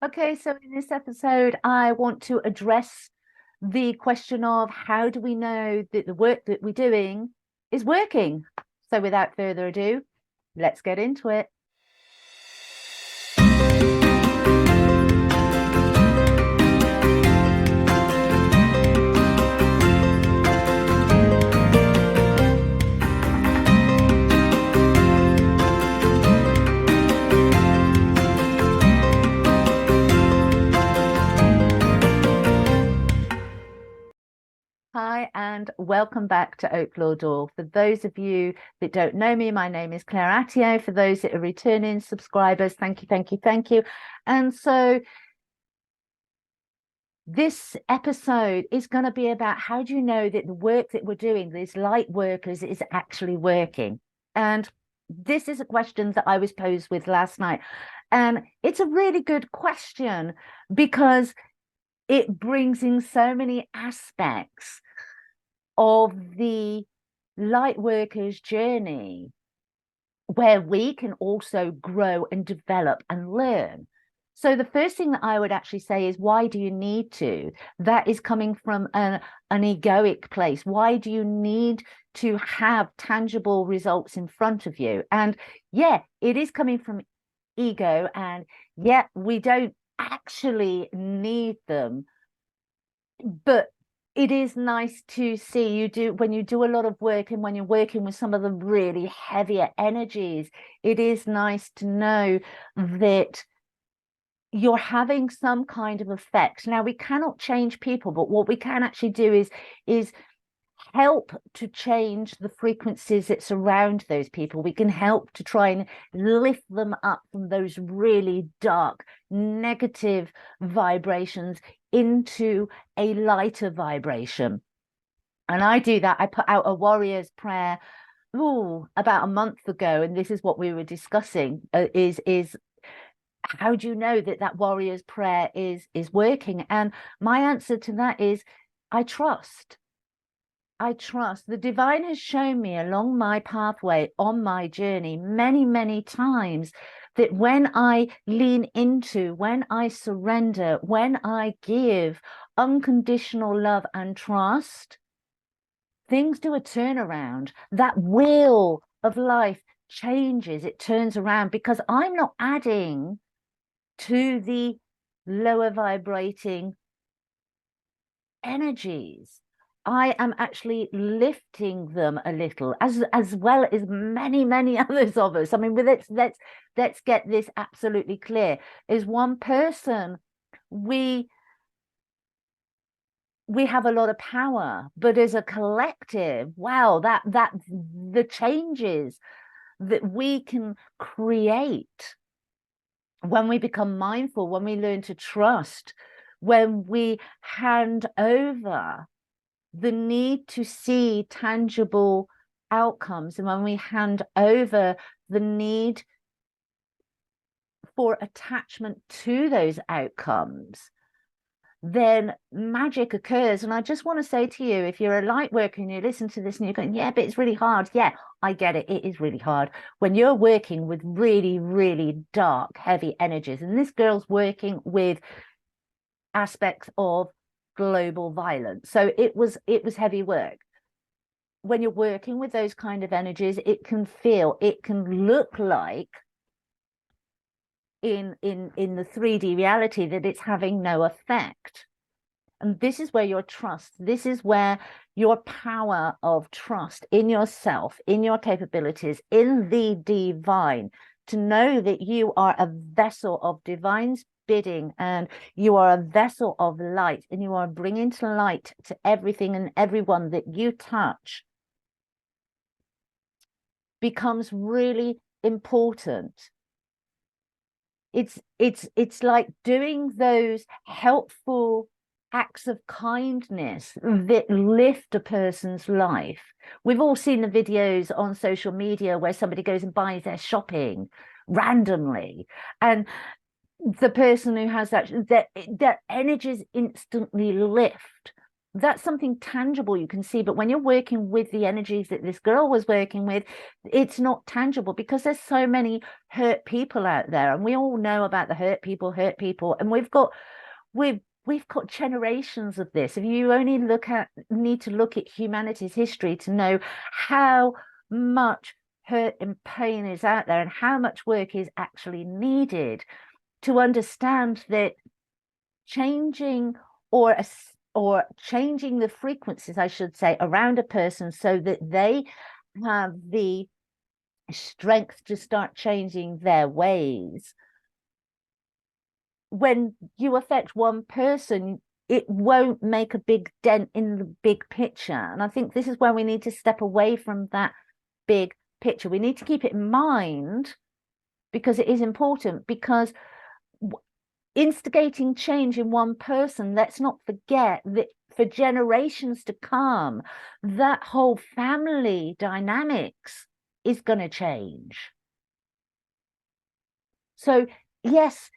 Okay, so in this episode, I want to address the question of how do we know that the work that we're doing is working? So without further ado, let's get into it. Hi, and welcome back to Oak Lore Diur. For those of you that don't know me, my name is Claire Attio. For those that are returning subscribers, thank you, thank you, thank you. And so this episode is going to be about how do you know that the work that we're doing, these light workers, is actually working? And this is a question that I was posed with last night. And it's a really good question because it brings in so many aspects of the light workers journey where we can also grow and develop and learn. So the first thing that I would actually say is, why do you need to? That is coming from an egoic place. Why do you need to have tangible results in front of you? And yeah, it is coming from ego, and yeah, we don't actually need them, but it is nice to see you do when you do a lot of work, and when you're working with some of the really heavier energies, it is nice to know that you're having some kind of effect. Now, we cannot change people, but what we can actually do is help to change the frequencies that surround those people. We can help to try and lift them up from those really dark, negative vibrations into a lighter vibration. And I do that. I put out a warrior's prayer about a month ago, and this is what we were discussing, is how do you know that that warrior's prayer is working? And my answer to that is, I trust. I trust. The divine has shown me along my pathway on my journey many, many times that when I lean into, when I surrender, when I give unconditional love and trust, things do a turnaround. That wheel of life changes, it turns around, because I'm not adding to the lower vibrating energies. I am actually lifting them a little, as well as many, many others of us. I mean, let's get this absolutely clear. As one person, we have a lot of power, but as a collective, wow, that the changes that we can create when we become mindful, when we learn to trust, when we hand over the need to see tangible outcomes, and when we hand over the need for attachment to those outcomes, then magic occurs. And I just want to say to you, if you're a light worker and you listen to this and you're going, yeah, but it's really hard. Yeah, I get it. It is really hard when you're working with really, really dark, heavy energies. And this girl's working with aspects of global violence. So it was heavy work. When you're working with those kind of energies, it can look like in the 3D reality that it's having no effect. And this is where your trust, this is where your power of trust in yourself, in your capabilities, in the divine, to know that you are a vessel of divine's bidding, and you are a vessel of light, and you are bringing to light to everything and everyone that you touch, becomes really important. It's like doing those helpful acts of kindness that lift a person's life. We've all seen the videos on social media where somebody goes and buys their shopping randomly, and the person who has that their energies instantly lift. that's something tangible you can see. But when you're working with the energies that this girl was working with, it's not tangible because there's so many hurt people out there, and we all know about the hurt people, and we've got generations of this. If you only need to look at humanity's history to know how much hurt and pain is out there and how much work is actually needed to understand that changing or changing the frequencies, I should say, around a person so that they have the strength to start changing their ways. When you affect one person, it won't make a big dent in the big picture. And I think this is where we need to step away from that big picture. We need to keep it in mind because it is important, because instigating change in one person, let's not forget that for generations to come, that whole family dynamics is going to change. So yes,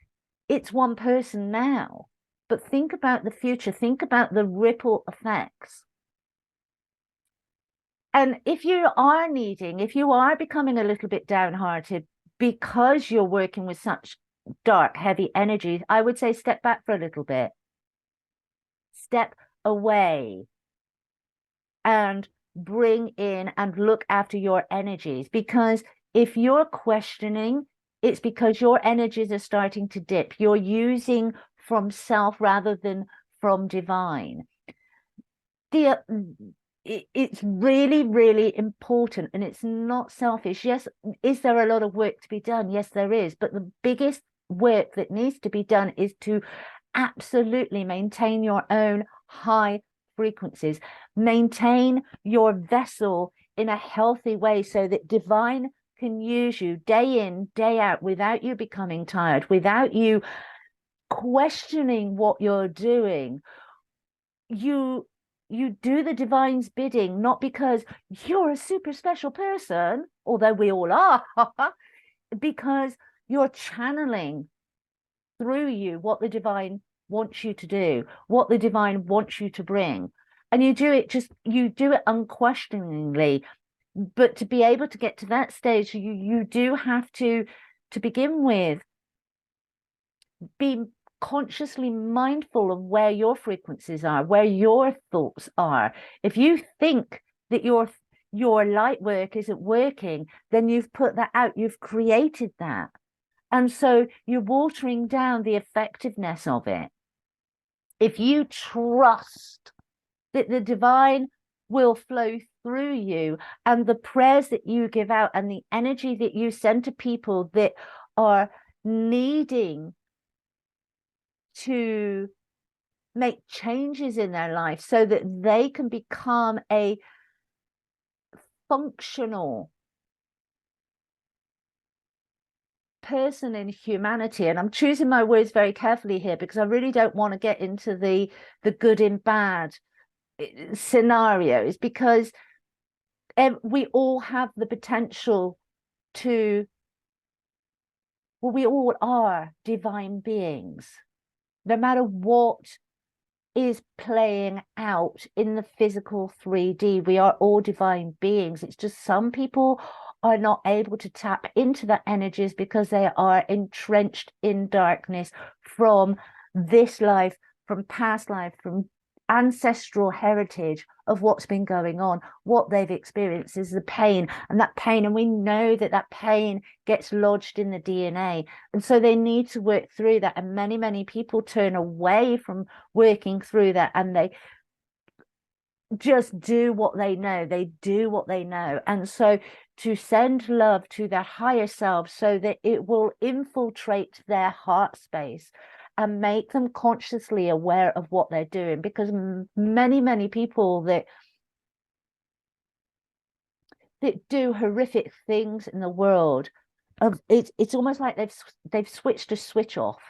it's one person now, but think about the future, think about the ripple effects. And if you are becoming a little bit downhearted because you're working with such dark, heavy energies, I would say step back for a little bit. Step away and bring in and look after your energies. Because if you're questioning, it's because your energies are starting to dip. You're using from self rather than from divine. It's really, really important, and it's not selfish. Yes, is there a lot of work to be done? Yes, there is. But the biggest work that needs to be done is to absolutely maintain your own high frequencies, maintain your vessel in a healthy way so that divine can use you day in, day out without you becoming tired, without you questioning what you're doing. You do the divine's bidding, not because you're a super special person, although we all are, because you're channeling through you what the divine wants you to do, what the divine wants you to bring. And you do it unquestioningly. But to be able to get to that stage, you do have to begin with, be consciously mindful of where your frequencies are, where your thoughts are. If you think that your light work isn't working, then you've put that out, you've created that. And so you're watering down the effectiveness of it. If you trust that the divine will flow through you, and the prayers that you give out and the energy that you send to people that are needing to make changes in their life so that they can become a functional person in humanity. And I'm choosing my words very carefully here because I really don't want to get into the good and bad scenarios, because we all have the potential to, well, we all are divine beings, no matter what is playing out in the physical 3D. We are all divine beings. It's just some people are not able to tap into the energies because they are entrenched in darkness from this life, from past life, from ancestral heritage of what's been going on. What they've experienced is the pain, and we know that pain gets lodged in the DNA, and so they need to work through that. And many people turn away from working through that, and they just do what they know. And so to send love to their higher self so that it will infiltrate their heart space and make them consciously aware of what they're doing. Because many people that do horrific things in the world, it's almost like they've switched a switch off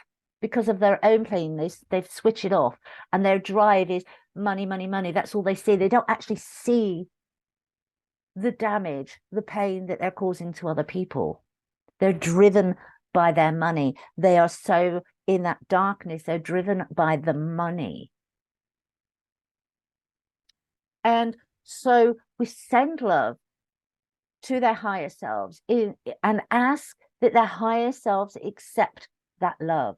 because of their own pain. They've switched it off, and their drive is money. That's all they see. They don't actually see the damage, the pain that they're causing to other people. They're driven by their money. They are so in that darkness, they're driven by the money. And so we send love to their higher selves and ask that their higher selves accept that love.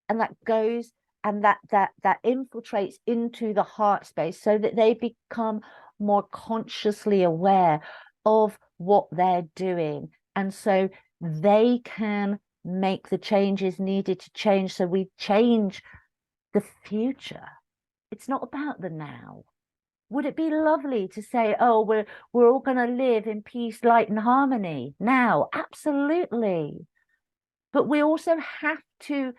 And that goes and that infiltrates into the heart space so that they become more consciously aware of what they're doing. And so they can make the changes needed to change. So we change the future. It's not about the now. Would it be lovely to say, oh, we're all going to live in peace, light, and harmony now? Absolutely. But we also have to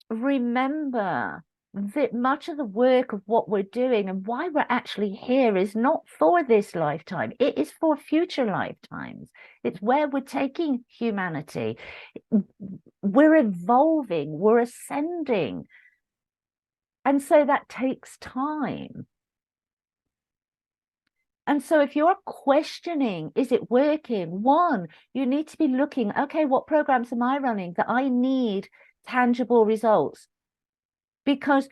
remember that much of the work of what we're doing and why we're actually here is not for this lifetime. It is for future lifetimes. It's where we're taking humanity. We're evolving, we're ascending. And so that takes time. And so if you're questioning, is it working? One, you need to be looking, okay, what programs am I running that I need tangible results? Because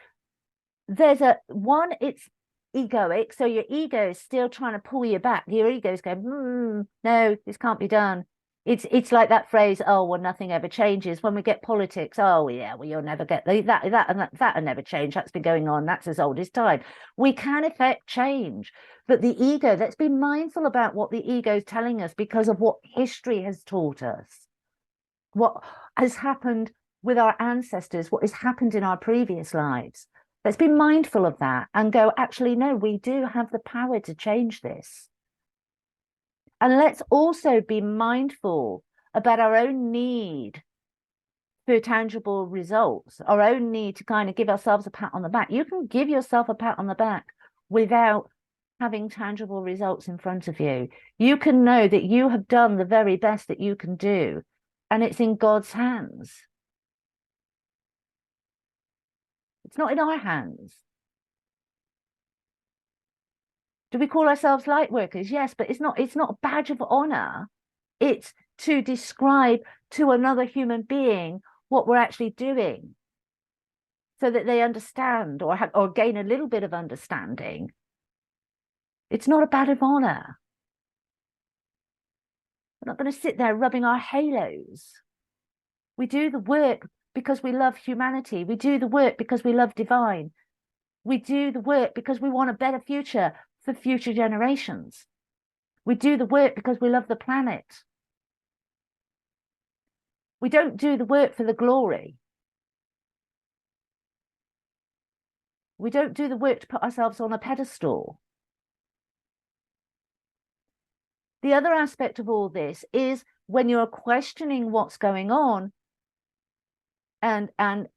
there's it's egoic. So your ego is still trying to pull you back. Your ego is going, no, this can't be done. It's like that phrase, oh, well, nothing ever changes. When we get politics, oh, yeah, well, you'll never get that'll never change. That's been going on. That's as old as time. We can effect change. But the ego, let's be mindful about what the ego is telling us because of what history has taught us. What has happened with our ancestors, what has happened in our previous lives. Let's be mindful of that and go, actually, no, we do have the power to change this. And let's also be mindful about our own need for tangible results, our own need to kind of give ourselves a pat on the back. You can give yourself a pat on the back without having tangible results in front of you. You can know that you have done the very best that you can do, and it's in God's hands. It's not in our hands. Do we call ourselves light workers? Yes, but it's not a badge of honor. It's to describe to another human being what we're actually doing so that they understand or gain a little bit of understanding. It's not a badge of honor. We're not going to sit there rubbing our halos. We do the work because we love humanity. We do the work because we love divine. We do the work because we want a better future for future generations. We do the work because we love the planet. We don't do the work for the glory. We don't do the work to put ourselves on a pedestal. The other aspect of all this is when you're questioning what's going on and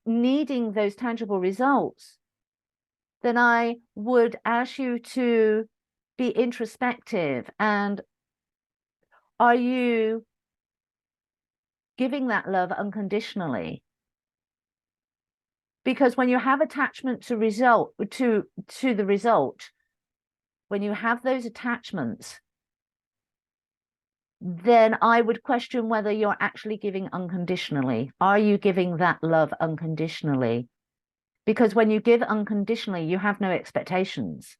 needing those tangible results, then I would ask you to be introspective. And are you giving that love unconditionally? Because when you have attachment to the result, when you have those attachments, then I would question whether you're actually giving unconditionally. Are you giving that love unconditionally? Because when you give unconditionally, you have no expectations.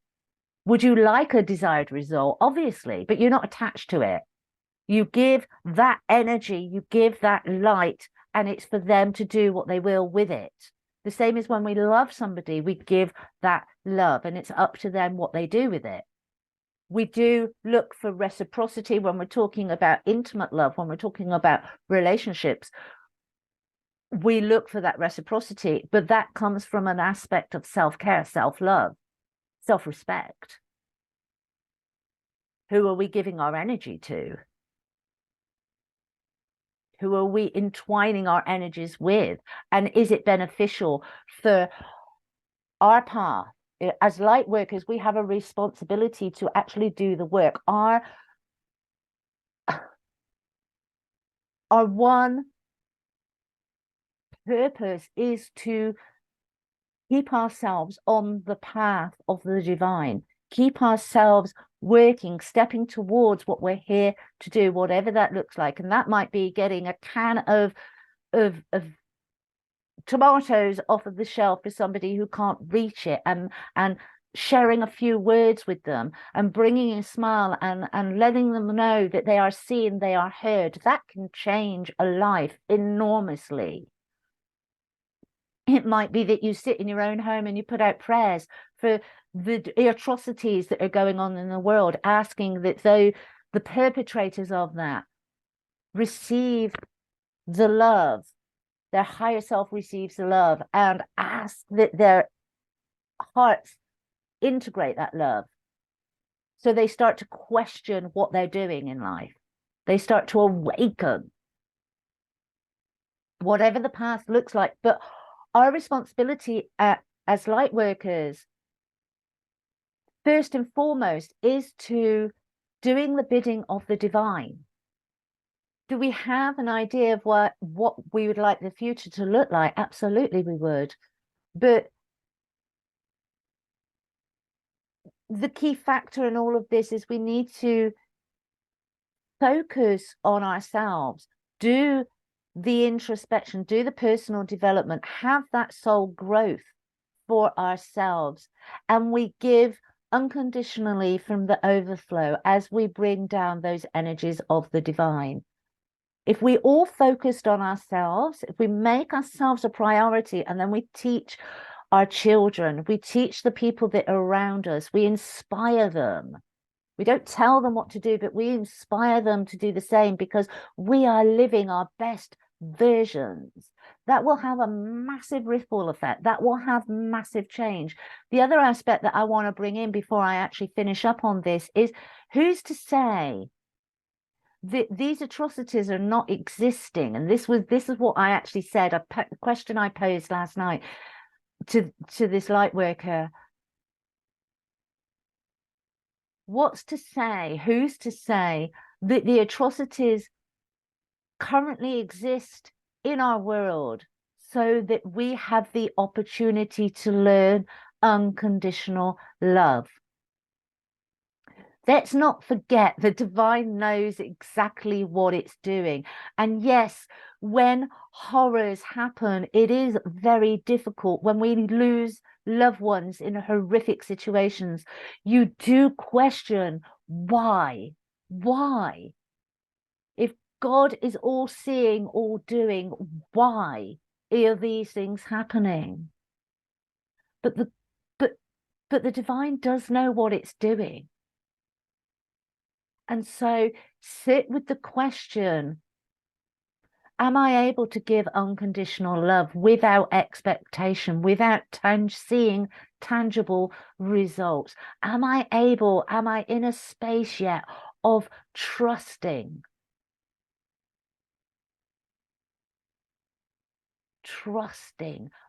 Would you like a desired result? Obviously, but you're not attached to it. You give that energy, you give that light, and it's for them to do what they will with it. The same as when we love somebody, we give that love, and it's up to them what they do with it. We do look for reciprocity when we're talking about intimate love, when we're talking about relationships. We look for that reciprocity, but that comes from an aspect of self-care, self-love, self-respect. Who are we giving our energy to? Who are we entwining our energies with? And is it beneficial for our path? As light workers, we have a responsibility to actually do the work. Our one purpose is to keep ourselves on the path of the divine, keep ourselves working, stepping towards what we're here to do, whatever that looks like. And that might be getting a can of tomatoes off of the shelf for somebody who can't reach it, and sharing a few words with them and bringing a smile and letting them know that they are seen, they are heard, that can change a life enormously. It might be that you sit in your own home and you put out prayers for the atrocities that are going on in the world, asking that though the perpetrators of that receive the love, their higher self receives the love, and ask that their hearts integrate that love. So they start to question what they're doing in life. They start to awaken, whatever the path looks like. But our responsibility as light workers, first and foremost, is to doing the bidding of the divine. Do we have an idea of what we would like the future to look like? Absolutely, we would. But the key factor in all of this is we need to focus on ourselves, do the introspection, do the personal development, have that soul growth for ourselves. And we give unconditionally from the overflow as we bring down those energies of the divine. If we all focused on ourselves, if we make ourselves a priority, and then we teach our children, we teach the people that are around us, we inspire them. We don't tell them what to do, but we inspire them to do the same because we are living our best versions. That will have a massive ripple effect. That will have massive change. The other aspect that I want to bring in before I actually finish up on this is, who's to say that these atrocities are not existing? And this is what I actually said, a question I posed last night to this light worker. What's to say, who's to say that the atrocities currently exist in our world so that we have the opportunity to learn unconditional love? Let's not forget the divine knows exactly what it's doing. And yes, when horrors happen, it is very difficult. When we lose loved ones in horrific situations, you do question why? Why? If God is all seeing, all doing, why are these things happening? But the divine does know what it's doing. And so sit with the question, am I able to give unconditional love without expectation, without seeing tangible results? Am I in a space yet of trusting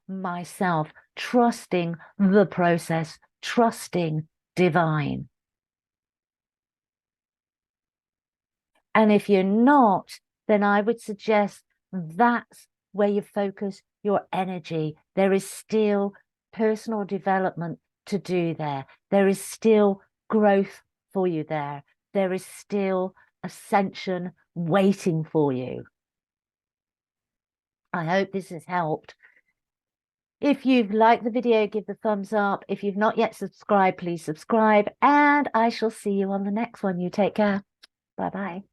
myself, trusting the process, trusting divine? And if you're not, then I would suggest that's where you focus your energy. There is still personal development to do there. There is still growth for you there. There is still ascension waiting for you. I hope this has helped. If you've liked the video, give the thumbs up. If you've not yet subscribed, please subscribe. And I shall see you on the next one. You take care. Bye-bye.